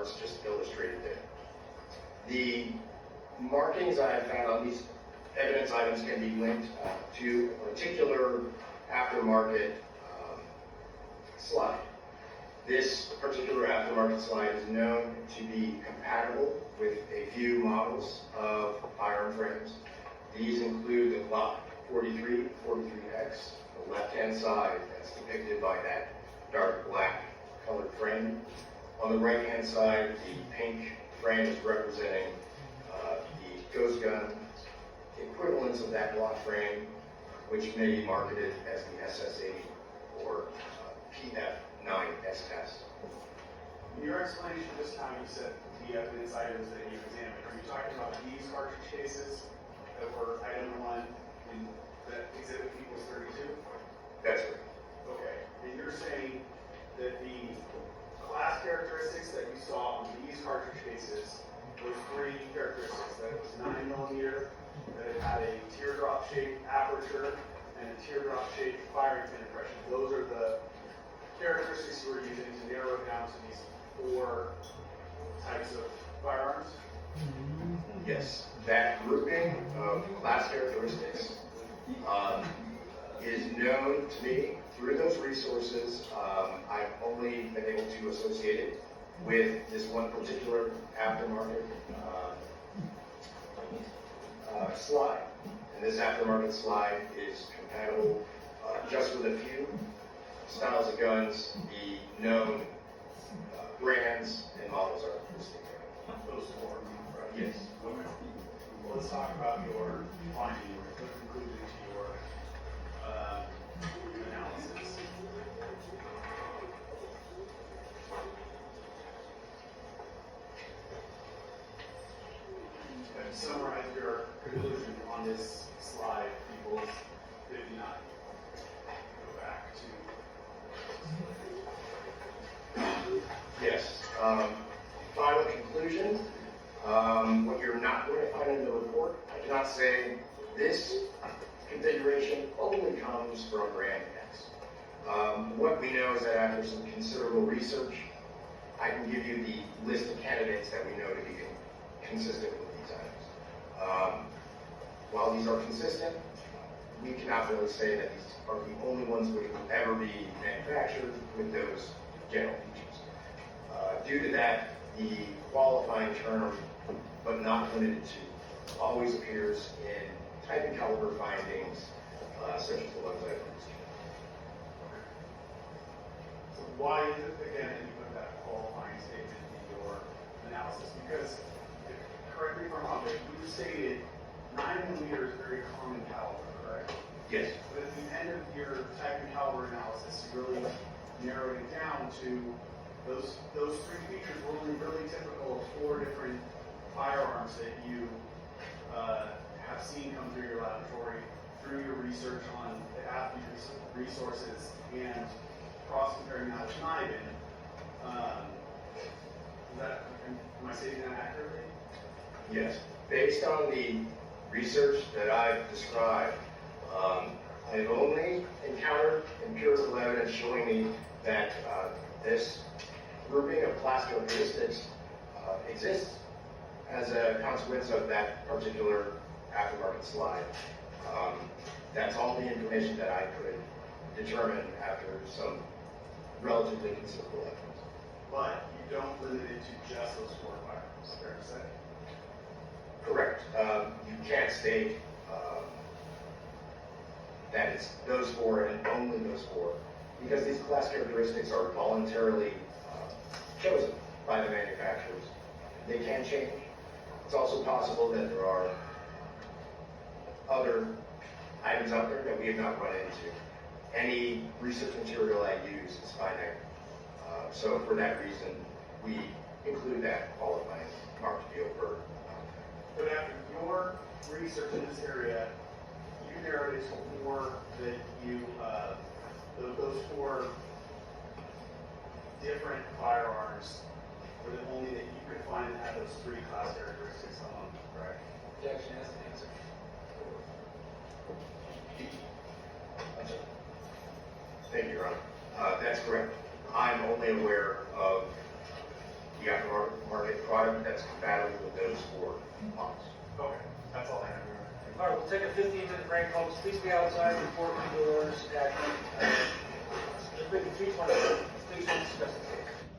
parts just illustrated there. The markings I have found on these evidence items can be linked to a particular aftermarket slide. This particular aftermarket slide is known to be compatible with a few models of firearm frames. These include the Glock 43, 43X, the left-hand side that's depicted by that dark black colored frame. On the right-hand side, the pink frame is representing the Ghost Gun equivalents of that Glock frame, which may be marketed as the SS-80 or PF9 S-Test. In your explanation just now, you said the evidence items that you examined. Are you talking about these cartridge cases that were item 1 in that exhibit equals 32? That's right. Okay. And you're saying that the class characteristics that you saw on these cartridge cases, those 3 characteristics, that it was 9mm, that it had a teardrop-shaped aperture, and a teardrop-shaped firing pin impression. Those are the characteristics you were using to narrow it down to these 4 types of firearms? Yes, that grouping of class characteristics is known to me through those resources. I've only been able to associate it with this one particular aftermarket slide. And this aftermarket slide is compatible just with a few styles of guns. The known brands and models are listed there. Those 4, right? Yes. Okay. Well, let's talk about your finding, your conclusion to your analysis. And summarize your conclusion on this slide equals 59. Go back to. Yes. Final conclusion. What you're not going to find in the report, I cannot say this configuration only comes from brand X. What we know is that after some considerable research, I can give you the list of candidates that we know to be consistent with these items. While these are consistent, we cannot really say that these are the only ones which will ever be manufactured with those general features. Due to that, the qualifying term, but not limited to, always appears in type and caliber findings, such as the ones I've used. So why is it, again, that you put that qualifying statement in your analysis? Because, correct me if I'm wrong, but you stated 9mm is very common caliber, correct? Yes. But at the end of your type and caliber analysis, you really narrowed it down to those 3 features were only really typical of 4 different firearms that you have seen come through your laboratory, through your research on the athlete's resources, and cross-comparing that with NIBIN. Am I stating that accurately? Yes. Based on the research that I've described, I've only encountered empirical evidence showing me that this grouping of class characteristics exists as a consequence of that particular aftermarket slide. That's all the information that I could determine after some relatively considerable evidence. But you don't limit it to just those 4 firearms, fair to say? Correct. You can't state that it's those 4 and only those 4, because these class characteristics are voluntarily chosen by the manufacturers. They can change. It's also possible that there are other items out there that we have not run into. Any research material I use is finite. So for that reason, we include that qualifying mark to be over. But after your research in this area, you narrowed it to 4 that you, those 4 different firearms were the only that you could find that had those 3 class characteristics on them, correct? Objection has an answer. Thank you, Your Honor. That's correct. I'm only aware of the aftermarket product that's compatible with those four pumps. Okay, that's all I have. All right, we'll take a 15-minute break, folks. Please be outside, report to doors, please discuss the case.